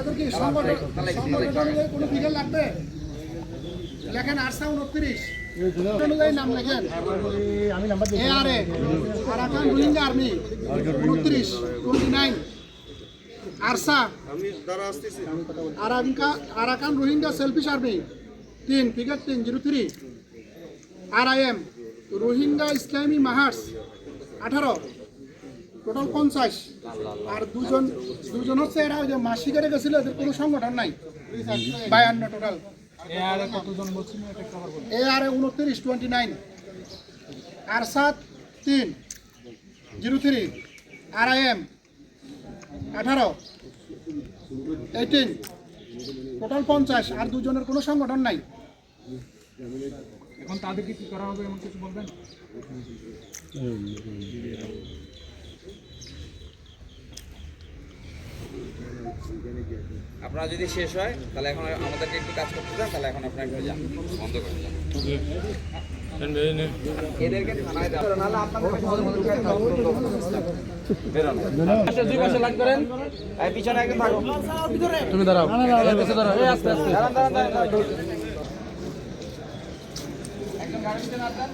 চিকিৎসা করার আনার পরে লেখেন 829 অনুযায়ী নাম লেখেন। ARA Arakan Rohingya army 29 ARSA Arakan Rohingya selfish army 3 figure 303 RIM Rohingya ইসলামী মাহার্স 18 টোটাল 50 আর দুজন হচ্ছে এরা ওই যে মাসিকারে গেছিল এদের কোনো সংগঠন নাই 52 টোটাল। এআরএ কতজন বলছেন এটা কভার করুন। এআরএ 29 আরসাত 303 আরআইএম 18 টোটাল 50 আর দুজনের কোনো সংগঠন নাই। এখন তাদেরকে কি করা হবে এমন কিছু বলবেন? আপনারা যদি শেষ হয় তাহলে এখন আমাদেরকে একটু কাজ করতে চান, তাহলে এখন আপনারা একটু যান, বন্ধ করে যান। এদেরকে থানায় দাও, নাহলে আপনাদের দুই পাশে লাইন করেন। এই পিছনে একদম থাকো, তুমি দাঁড়াও, পিছে দাঁড়াও, এই আস্তে আস্তে দাঁড়ান, একদম গাড়ি পিছনে আসেন।